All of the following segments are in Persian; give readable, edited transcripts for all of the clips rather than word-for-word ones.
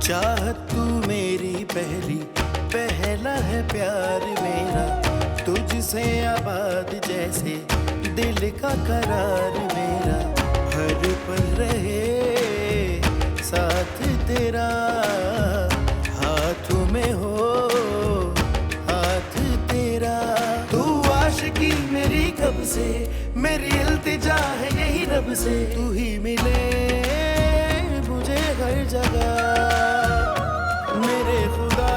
चाहत तू मेरी पहली, पहला है प्यार मेरा, तुझसे आबाद जैसे दिल का करार मेरा, हर पल रहे साथ तेरा, हाथों में हो हाथ तेरा। तू आशिकी मेरी कब से, मेरी इल्तिजा है यही रब से, तू ही मिले मुझे हर जगह, मेरे खुदा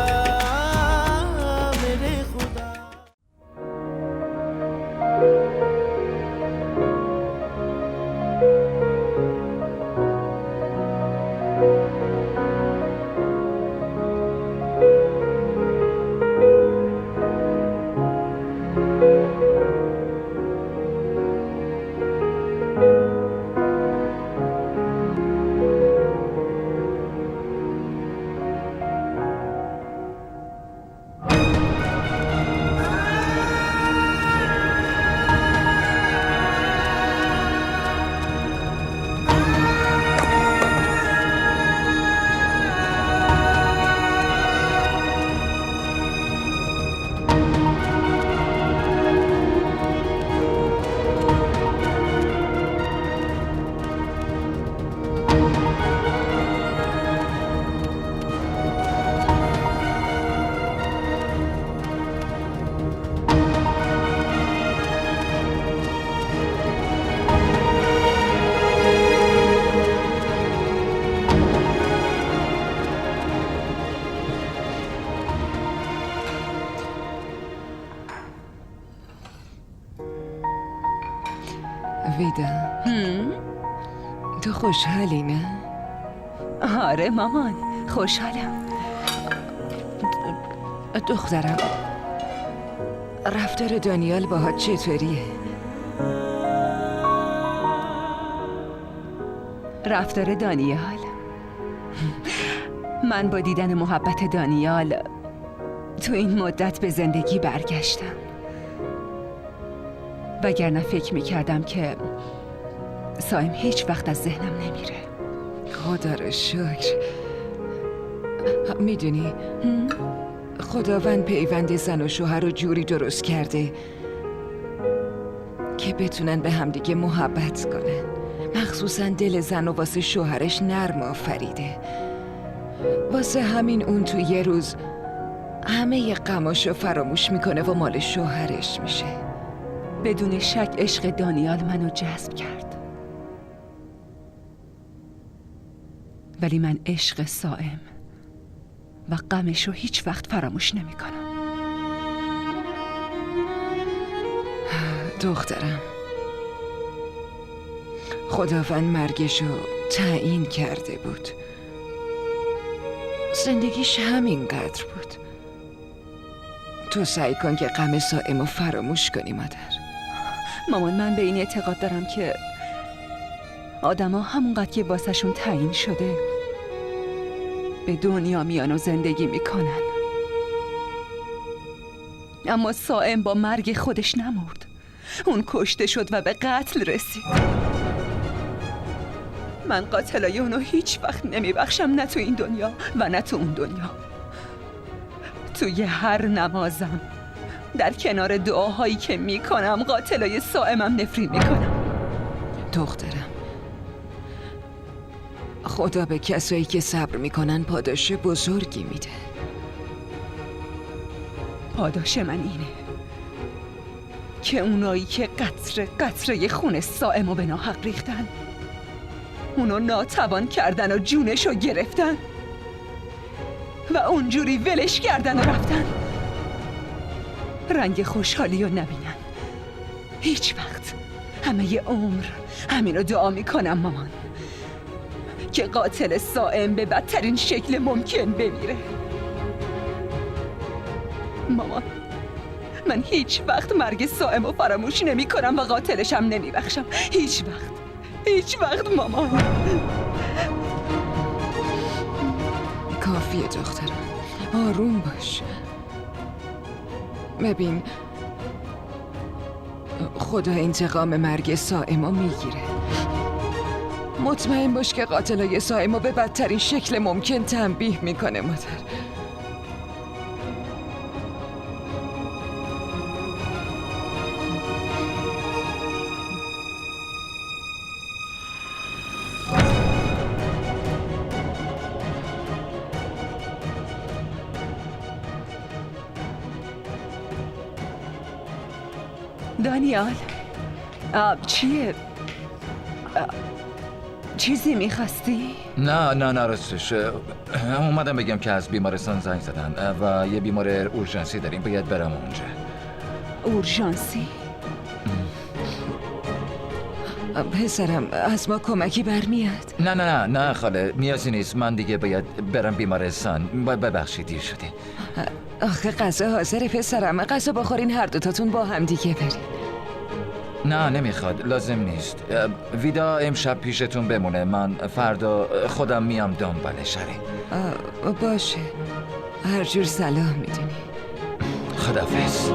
मेरे खुदा। ویدا تو خوشحالی نه؟ آره مامان خوشحالم. دخترم رفتار دانیال باهات چطوریه؟ رفتار دانیال؟ من با دیدن محبت دانیال تو این مدت به زندگی برگشتم، وگرنه فکر میکردم که سایم هیچ وقت از ذهنم نمیره. خدا رو شکر. میدونی خداوند پیوند زن و شوهر رو جوری درست کرده که بتونن به همدیگه محبت کنن، مخصوصا دل زن و واسه شوهرش نرم آفریده. واسه همین اون تو یه روز همه غماشو فراموش میکنه و مال شوهرش میشه. بدون شک عشق دانیال منو جذب کرد، ولی من عشق سائم و غمشو هیچ وقت فراموش نمیکنم. دخترم خداوند مرگشو تعیین کرده بود، زندگیش همینقدر بود. تو سعی کن که غم سائمو فراموش کنی مادر. مامان من به این اعتقاد دارم که آدما همونقدر که واسهشون تعیین شده به دنیا میان و زندگی میکنن. اما سائم با مرگ خودش نمرد، اون کشته شد و به قتل رسید. من قاتلای اونو هیچ وقت نمیبخشم، نه تو این دنیا و نه تو اون دنیا. توی هر نمازم، در کنار دعاهایی که میکنم، قاتلای سائمم نفرین میکنم. دخترم خدا به کسایی که صبر میکنن پاداش بزرگی میده. پاداش من اینه که اونایی که قطره قطره خون سائمو به ناحق ریختن، اونو ناتوان کردن و جونشو گرفتن و اونجوری ولش کردن و رفتن، رنگ خوشحالی رو نبینن هیچ وقت. همه ی عمر همینو دعا میکنم مامان، که قاتل سائم به بدترین شکل ممکن بمیره. مامان من هیچ وقت مرگ سائم رو فراموش نمی کنم و قاتلشم نمی بخشم. هیچ وقت، هیچ وقت مامان. کافیه دخترم، آروم باش. ببین خدا انتقام مرگ سائمو میگیره. مطمئن باش که قاتلای سائمو به بدترین شکل ممکن تنبیه میکنه مادر. دانیال چیه؟ چیزی میخواستی؟ نه راستش اومدم بگم که از بیمارستان زنگ زدن و یه بیمار اورژانسی داریم، باید برم اونجا. اورژانسی؟ پسرم از ما کمکی برمیاد؟ نه خاله، نیازی نیست. من دیگه باید برم بیمارستان. ببخشید دیر شده. آخه غذا حاضره پسرم، غذا بخورین هر دوتاتون با هم دیگه برین. نه نمیخواد، لازم نیست. ویدا امشب پیشتون بمونه، من فردا خودم میام دنبالش. باشه، هر جور صلاح میدونی. خداحافظ.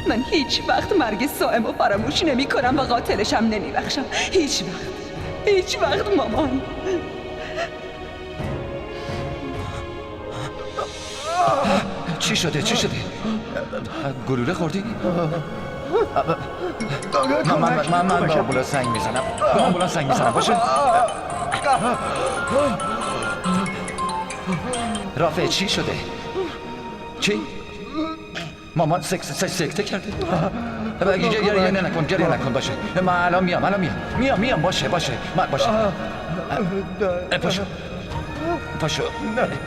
من هیچ وقت مرگ سائمو فراموش نمی کنم و قاتلشم نمی بخشم. هیچ وقت مامان. چی شده؟ گلوله خوردی؟ من به آمبولانس زنگ میزنم. باشه؟ رافع چی شده؟ چی؟ مامان سکته کرده؟ گریه نکن. باشه من الان میام. باشه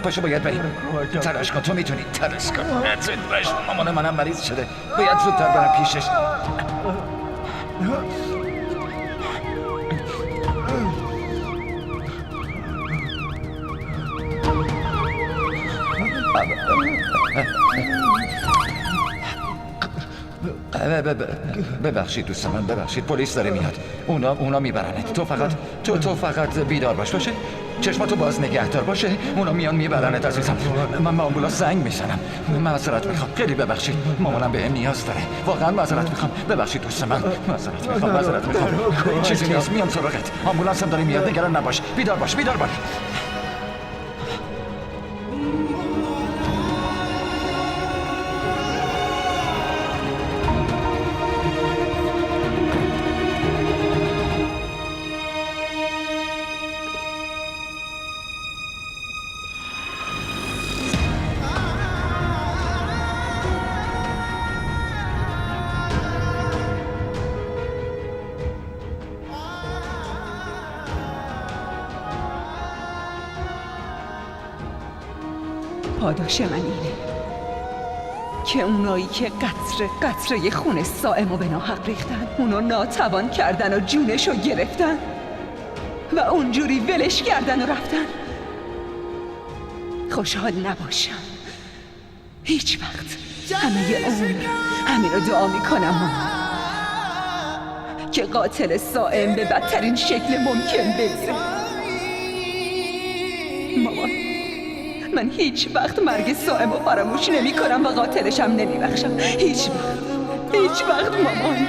پاشو باید بریم. تلاش کن، تو میتونی. تلاش کن. مامان منم مریض شده، باید زودتر برم پیشش. ببخشید دوست من، ببخشید. پلیس داره میاد، اونا میبرنت. تو فقط بیدار باشه؟ چشماتو باز نگه دار، باشه؟ اونا میان میبرنت عزیزم. من آمبولانس زنگ میزنم. معذرت میخوام، خیلی ببخشید. مامانم بهم نیاز داره، واقعا معذرت میخوام. ببخشید دوست من، معذرت میخوام. چیزی نیست، میام سراغت. آمبولانسم داره میاد، نگران نباش. بیدار باش. پاداش من اینه که اونایی که قطره خون سائمو به ناحق ریختن، اونو ناتوان کردن و جونشو گرفتن و اونجوری ولش کردن و رفتن. خوشحال نباشم هیچ وقت. همه عمر همینو دعا میکنم مامان، که قاتل سائم به بدترین شکل ممکن بمیره. مامان، من هیچ وقت مرگ سائمو فراموش نمی کنم و قاتلشم نمی بخشم. هیچ وقت مامان.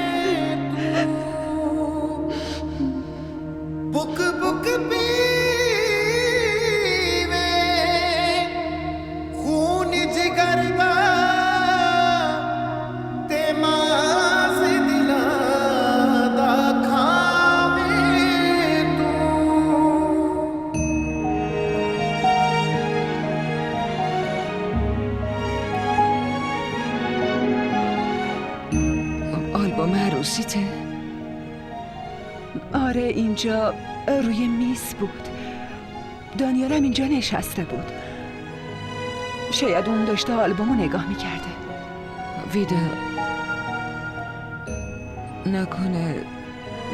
عروسیته؟ آره اینجا روی میز بود. دانیال هم اینجا نشسته بود. شاید اون داشته آلبومو نگاه میکرده. ویدا، نکنه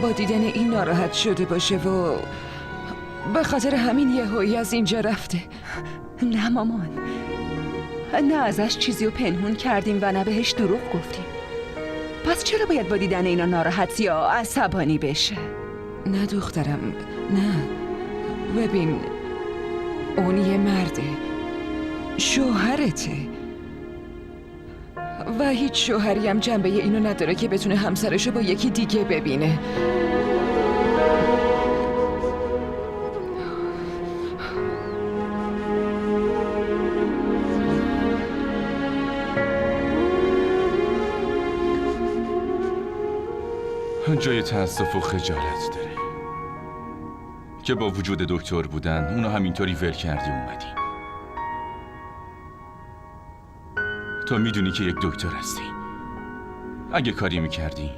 با دیدن این ناراحت شده باشه و به خاطر همین یهویی از اینجا رفته؟ نه مامان، نه ازش چیزی رو پنهون کردیم و نه بهش دروغ گفتیم. پس چرا باید با دیدن اینا ناراحت یا عصبانی بشه؟ نه دخترم، نه. ببین، اون یه مرده، شوهرته و هیچ شوهری هم جنبه اینو نداره که بتونه همسرشو با یکی دیگه ببینه. جای تأسف و خجالت داره که با وجود دکتر بودن اونو همینطوری ول کردی اومدی. تو میدونی که یک دکتر هستی. اگه کاری میکردی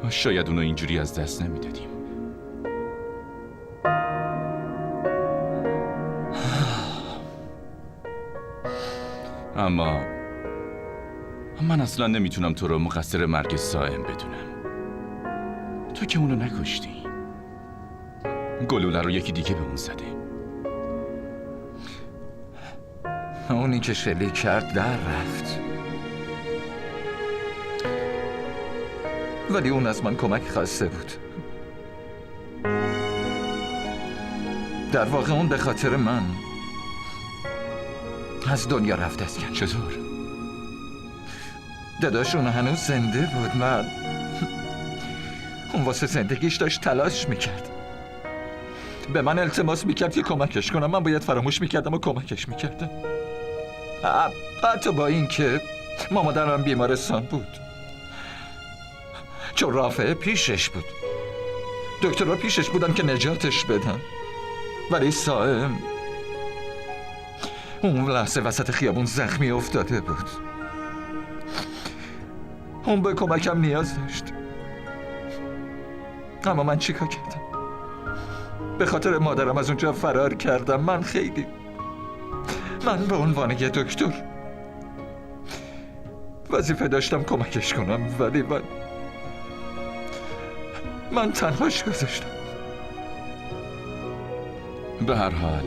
شاید اونو اینجوری از دست نمیدادیم. اما من اصلا نمیتونم تو رو مقصر مرگ سائم بدونم. تو که اونو نکشتی. گلوله رو یکی دیگه به اون زده. اونی که شلیک کرد در رفت، ولی اون از من کمک خواسته بود. در واقع اون به خاطر من از دنیا رفت است. چطور؟ داداش اون هنوز زنده بود. من اون واسه زندگیش داشت تلاش میکرد. به من التماس میکرد که کمکش کنم. من باید فراموش میکردم و کمکش میکردم. حتی با این که مامادرم بیمارستان بود، چون رافعه پیشش بود، دکترها پیشش بودن که نجاتش بدن، ولی سائم اون لحظه وسط خیابون زخمی افتاده بود. اون به کمکم نیاز داشت. اما من چیکار کردم؟ به خاطر مادرم از اونجا فرار کردم. من به عنوان یه دکتر وظیفه داشتم کمکش کنم، ولی من تنهاش گذاشتم. به هر حال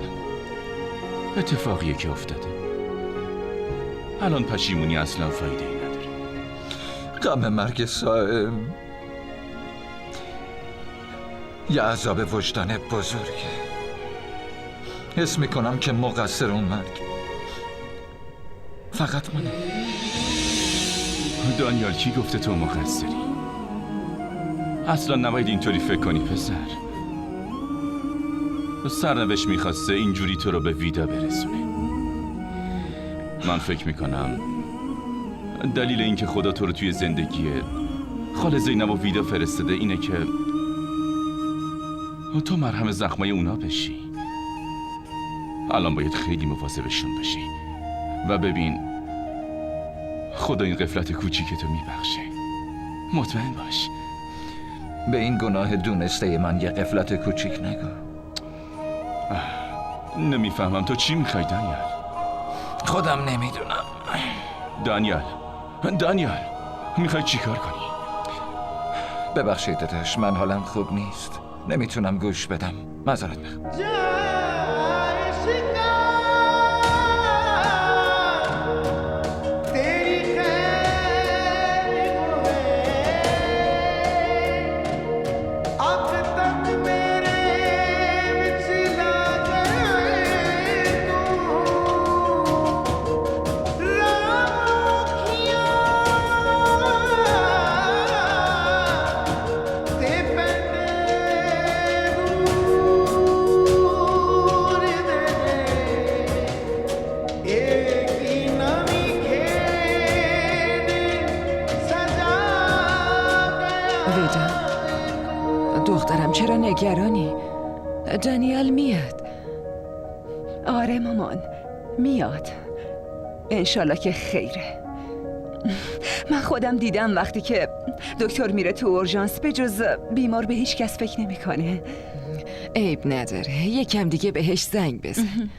اتفاقیه که افتاده. الان پشیمونی اصلا فایده ای نداره. غم مرگ سائم یه عذاب وجدان بزرگه. حس میکنم که مقصر اون مرگ فقط منه. دانیال کی گفته تو مقصری؟ اصلا نباید اینطوری فکر کنی پسر. سرنوشت میخواسته اینجوری تو رو به ویدا برسونه. من فکر میکنم دلیل اینکه خدا تو رو توی زندگی خاله زینب و ویدا فرستاده اینه که تو مرهم زخمای اونا بشی. الان باید خیلی مواظبشون باشی و ببین خدا این غفلت کوچیک تو میبخشه. مطمئن باش. به این گناه دونسته من یه غفلت کوچیک نگو. نمیفهمم تو چی میخوای دانیال؟ خودم نمیدونم. دانیال میخوای چی کار کنی؟ ببخشید داداش، من حالم خوب نیست. نمیتونم گوش بدم. معذرت میخوام. دخترم چرا نگرانی؟ دانیال میاد. آره مامان میاد. انشالله که خیره. من خودم دیدم وقتی که دکتر میره تو اورژانس به جز بیمار به هیچ کس فکر نمیکنه. عیب نداره، یکم دیگه بهش زنگ بزن.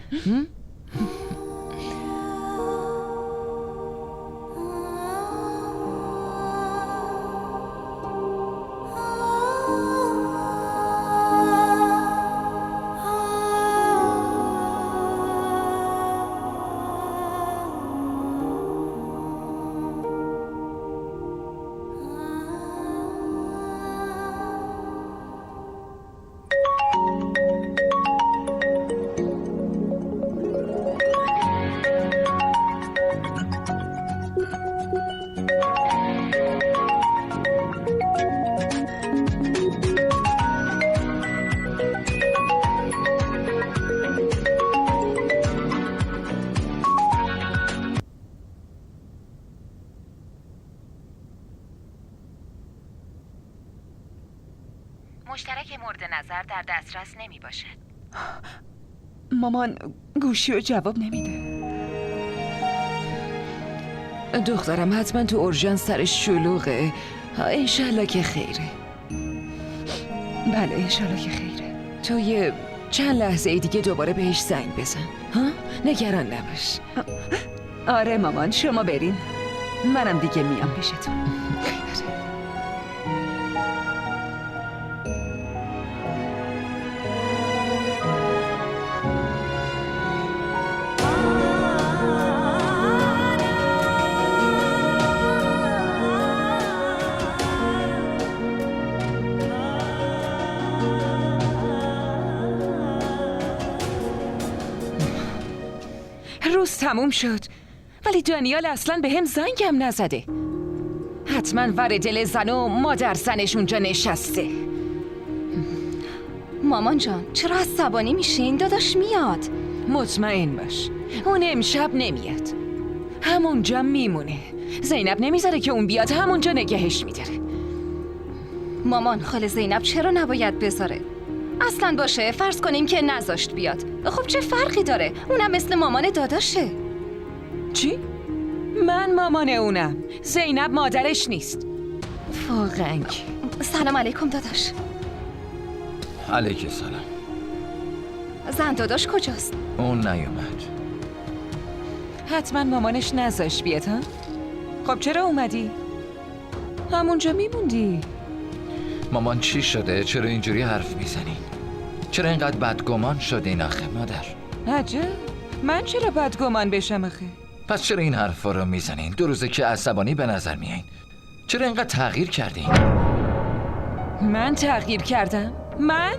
مشترک مورد نظر در دسترس نمی باشد. مامان گوشی رو جواب نمیده. دخترم حتما تو اورژانس سرش شلوغه. انشالله که خیره. بله انشالله که خیره. تو یه چند لحظه دیگه دوباره بهش زنگ بزن. ها؟ نگران نباش. آره مامان شما برین، منم دیگه میام پیشتون. روز تموم شد ولی دانیال اصلا به هم زنگم نزده. حتما ور دل زن و مادر زنش اونجا نشسته. مامان جان چرا عصبانی میشین؟ داداش میاد. مطمئن باش اون امشب نمیاد، همونجا میمونه. زینب نمیذاره که اون بیاد، همونجا نگهش میداره. مامان خاله زینب چرا نباید بذاره؟ اصلا باشه فرض کنیم که نذاشت بیاد، خب چه فرقی داره؟ اونم مثل مامان داداشه. چی؟ من مامان اونم، زینب مادرش نیست. واقعا. سلام علیکم داداش. علیک سلام. زن داداش کجاست؟ اون نیومد. حتما مامانش نذاشت بیاد ها؟ خب چرا اومدی؟ همونجا میموندی. مامان چی شده؟ چرا اینجوری حرف میزنی؟ چرا اینقدر بدگمان شدین آخه مادر؟ عجب، من چرا بدگمان بشم آخه؟ پس چرا این حرفا رو میزنین؟ 2 روزه که عصبانی به نظر میایین. چرا اینقدر تغییر کردین؟ من تغییر کردم؟ من؟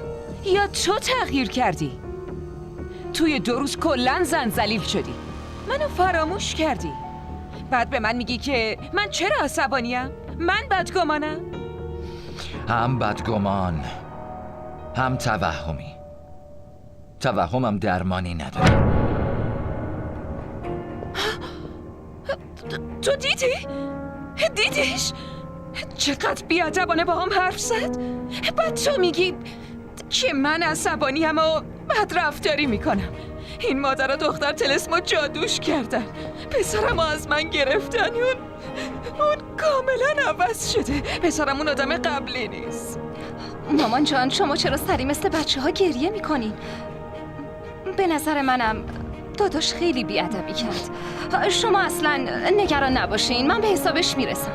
یا تو تغییر کردی؟ توی 2 روز کلن زن ذلیل شدی، منو فراموش کردی. بعد به من میگی که من چرا عصبانیم؟ من بدگمانم؟ هم بدگمان هم توهمی. توهمم درمانی نداره. تو دیدی؟ دیدیش؟ چقدر بیادبانه با هم حرف زد. بعد تو میگی که من عصبانیم و بد رفتاری میکنم. این مادر و دختر طلسمو جادوش کردن، پسرمو از من گرفتن. اون کاملا عوض شده. پسرم اون آدم قبلی نیست. مامان جان شما چرا سری مثل بچه ها گریه میکنین؟ به نظر منم داداش خیلی بیادبی کرد. شما اصلا نگران نباشین، من به حسابش میرسم.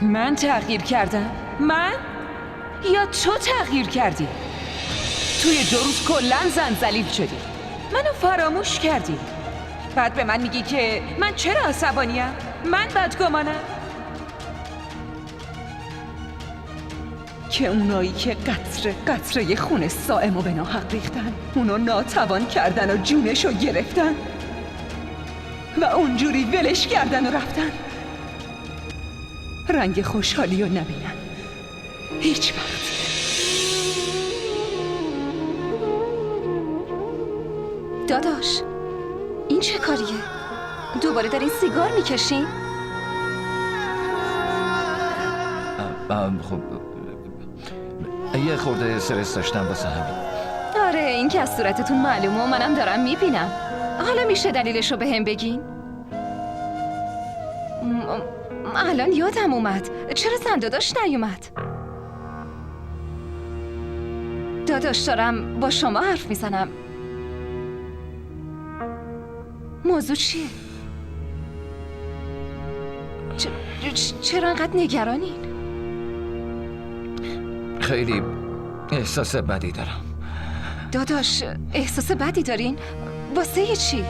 من تغییر کردم؟ من؟ یا تو تغییر کردی؟ توی 2 روز کلن زن ذلیل شدی، منو فراموش کردی. بعد به من میگی که من چرا عصبانیم؟ من بدگمانم؟ که اونایی که قطره قطره خون سائمو به ناحق ریختن، اونو ناتوان کردن و جونشو گرفتن و اونجوری ولش کردن و رفتن. رنگ خوشحالی رو نبینن هیچ وقت. داداش این چه کاریه؟ دوباره دارین سیگار میکشین؟ خب یه خورده استرس داشتم واسه همین. آره این که از صورتتون معلومه و منم دارم میبینم. حالا میشه دلیلشو به هم بگین؟ الان یادم اومد. چرا زن داداش نیومد؟ داداش دارم با شما حرف میزنم. موضوع چیه؟ چرا انقدر نگرانین؟ خیلی احساس بدی دارم. داداش احساس بدی دارین؟ واسه چی؟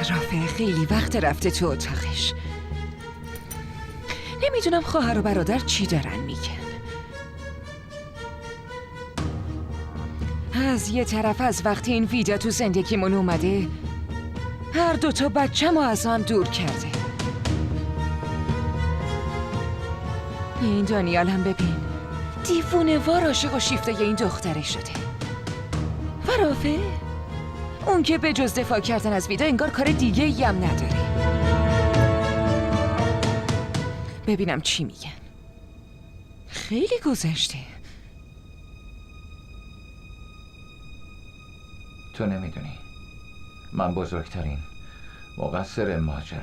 رافع خیلی وقت رفته تو اتاقش. نمیدونم خواهر و برادر چی دارن میگن. از یه طرف از وقتی این ویدا تو زندگیمون اومده هر دوتا بچه ما از هم دور کرده. این دانیال هم ببین دیوونه وار عاشق و شیفته این دختره شده. و رافع اون که به جز دفاع کردن از ویدا انگار کار دیگه ای هم نداره. ببینم چی میگن. خیلی گذشته. تو نمیدونی من بزرگترین مقصر ماجرا.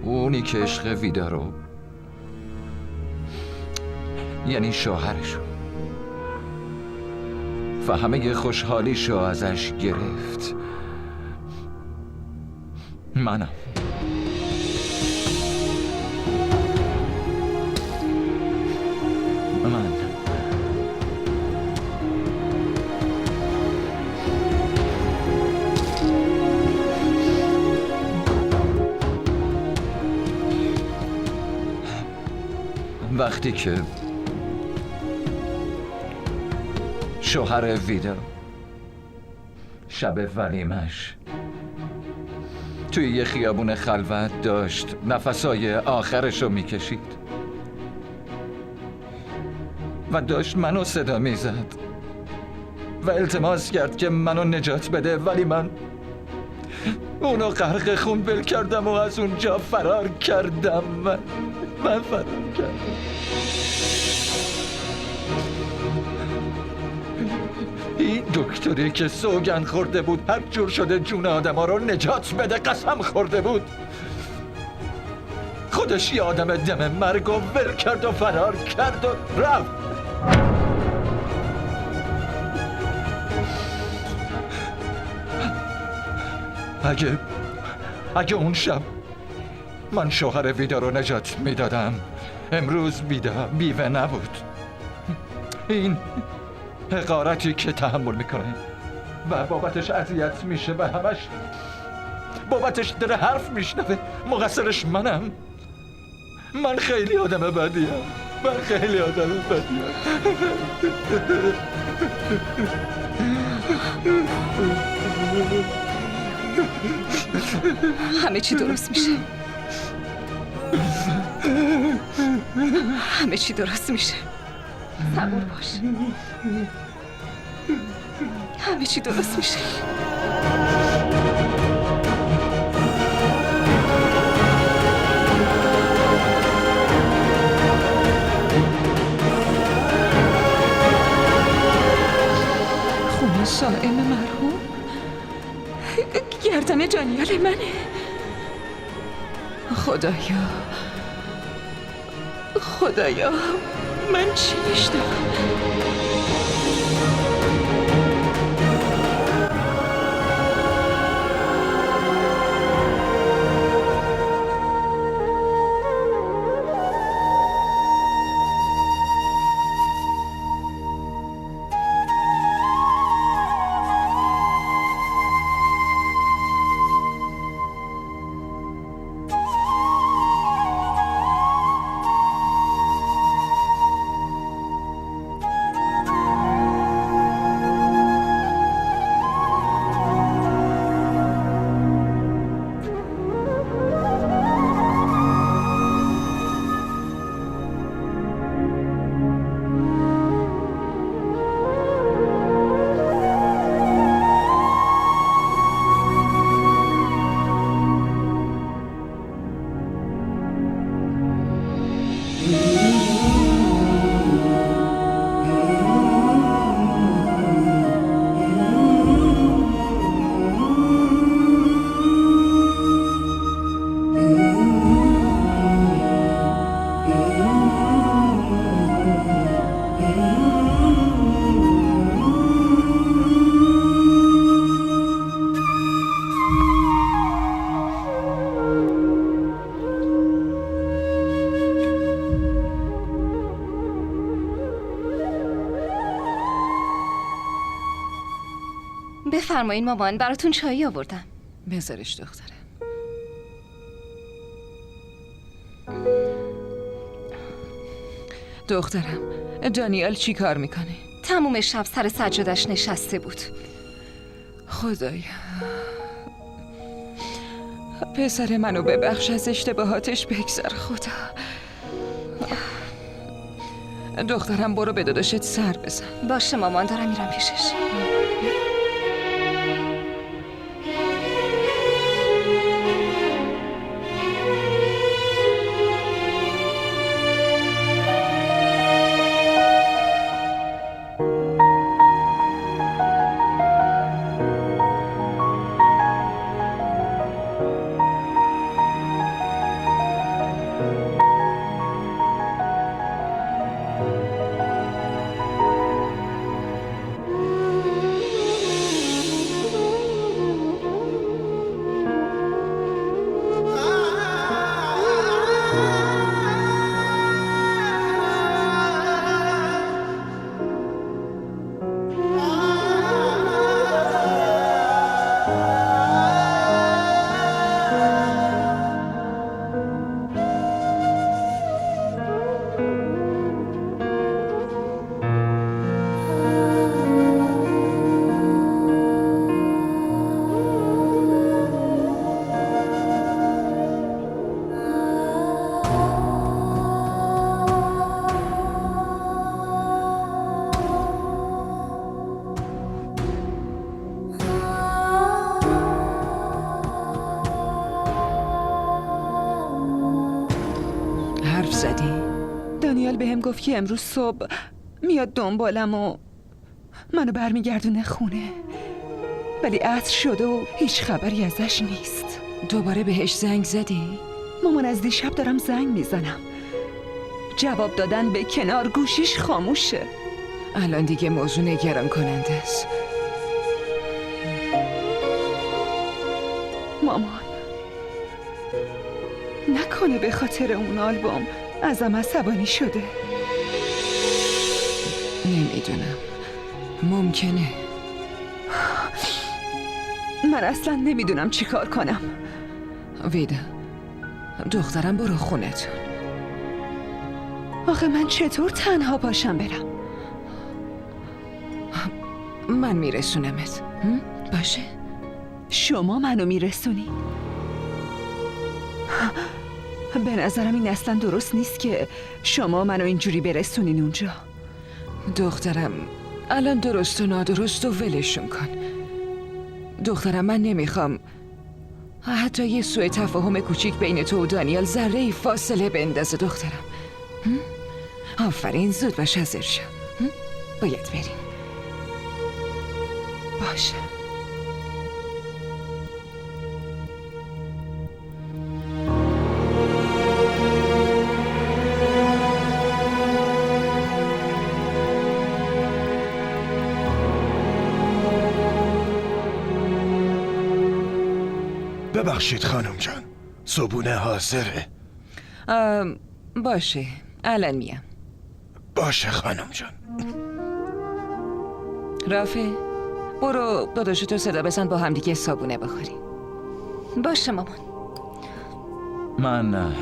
اونی که عشق ویدا رو یعنی شوهرشو و همه خوشحالیشو ازش گرفت منم. من وقتی که شوهر ویدا شب ولیمش توی یه خیابون خلوت داشت نفسای آخرشو میکشید و داشت منو صدا میزد و التماس کرد که منو نجات بده، ولی من اونو غرق خون ول کردم و از اونجا فرار کردم. من فرار کردم. این دکتری که سوگند خورده بود هر جور شده جون آدم ها رو نجات بده قسم خورده بود، خودش یه آدم دم مرگ و ول کرد و فرار کرد و رفت. اگه اون شب من شوهر ویدا رو نجات میدادم امروز ویدا بیوه نبود. این حقارتی که تحمل میکنه و بابتش اذیت میشه و همش بابتش داره حرف میشنوه، مقصرش منم. من خیلی آدم بدیم. همه چی درست میشه. همه چی درست میشه. صبور باش. همه چی درست میشه. خون صائم مرحوم گردن دانیال منه. خدایا من چی میشنوم؟ بفرمایین مامان، براتون چایی آوردم. بذارش دخترم. دخترم، دانیال چی کار میکنه؟ تموم شب سر سجادش نشسته بود. خدایا، پسر منو ببخش، از اشتباهاتش بگذر خدا. دخترم برو به داداشت سر بزن. باشه مامان، دارم میرم پیشش. حرف زدی؟ دانیال بهم گفت که امروز صبح میاد دنبالم و منو برمیگردونه خونه، ولی عصر شده و هیچ خبری ازش نیست. دوباره بهش زنگ زدی؟ مامان از دیشب دارم زنگ میزنم، جواب دادن به کنار، گوشیش خاموشه. الان دیگه موضوع نگران کننده است. مامان، نکنه به خاطر اون آلبوم ازم عصبانی شده؟ نمیدونم، ممکنه. من اصلا نمیدونم چی کار کنم. ویدا، دخترم برو خونتون. آخه من چطور تنها پاشم برم؟ من میرسونمت. باشه؟ شما منو میرسونی؟ به نظرم این اصلا درست نیست که شما منو اینجوری برسونین اونجا. دخترم، الان درست و نادرست و ولشون کن. دخترم، من نمیخوام حتی یه سوء تفاهم کوچیک بین تو و دانیال ذره فاصله بندازه. دخترم، آفرین، زود باش حاضر شو. باید بریم. باشه. ببخشید خانم جان، صبونه حاضره. باشه، الان میام. باشه خانم جان. رافه، برو داداشتو صدا بزن با همدیگه صابونه بخوریم. باشه مامان. من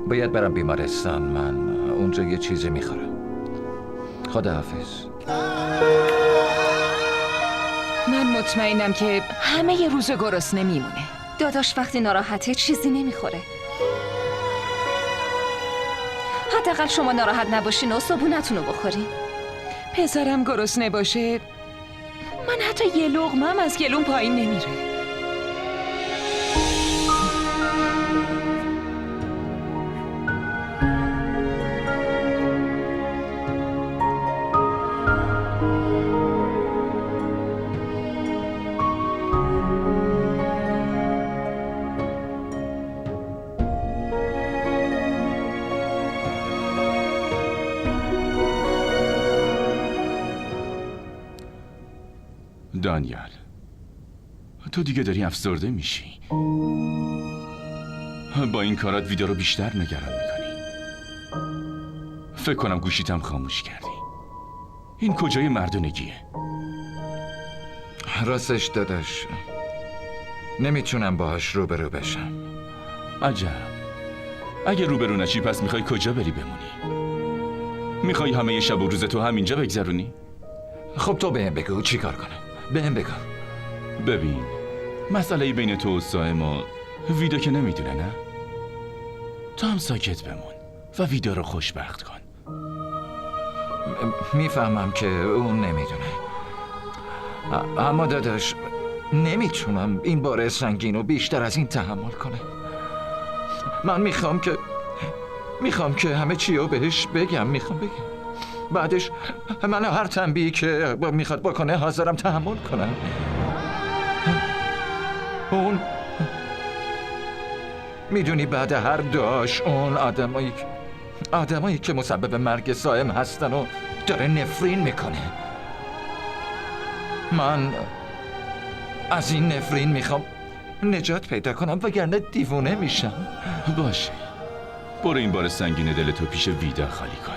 باید برم بیمارستان. من اونجا یه چیزی میخورم. خداحافظ. من مطمئنم که همه ی روز گرسنه میمونه. داداش وقتی ناراحته چیزی نمیخوره. حداقل شما ناراحت نباشین و صبونتون رو بخورین. پسرم گرسنه باشه، من حتی یه لقمه‌ام از گلوم پایین نمیره. دانیال، تو دیگه داری افسرده میشی. با این کارات ویدا رو بیشتر نگران میکنی. فکر کنم گوشیتم خاموش کردی. این کجای مردونگیه؟ راستش داداش نمیتونم باهاش روبرو بشم. عجب. اگه روبرو نشی پس میخوای کجا بری بمونی؟ میخوای همه شب و روز تو همینجا بگذرونی؟ خب تو بهم بگو چی کار کنم؟ بهم بگو. ببین، مسئله بین تو و سائم و ویدا که نمیدونه نه؟ تو هم ساکت بمون و ویدا رو خوشبخت کن. میفهمم که اون نمیدونه، اما داداش نمیتونم این بار سنگین رو بیشتر از این تحمل کنم. من میخوام که همه چی رو بهش بگم. میخوام بگم بعدش من هر تنبیهی که میخواد بکنه حاضرم تحمل کنم. اون میدونی بعد هر داش اون آدمایی که مسبب مرگ سائم هستن و داره نفرین میکنه. من از این نفرین میخوام نجات پیدا کنم وگرنه دیوونه میشم. باشه، برو این بار سنگین دل تو پیش ویدا خالی کن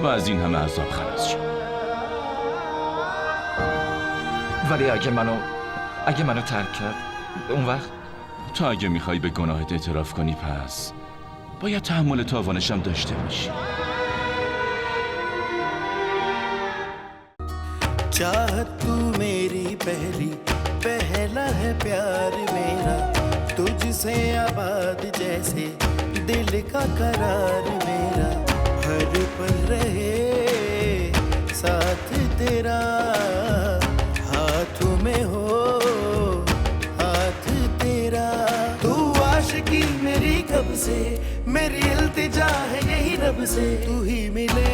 و از این همه عذاب خلاص شو. ولی اگه منو ترک کرد اون وقت تو اگه میخوای به گناهت اعتراف کنی پس باید تحمل تاوانش هم داشته باشی. चाहत तू मेरी पहला है प्यार मेरा, तुझसे आबाद जैसे दिल का करार मेरा, हर पल रहे साथ तेरा, हाथों में हो हाथ तेरा। तू आशिकी मेरी कब से, मेरी इल्तिजा है यही रब से, तू ही मिले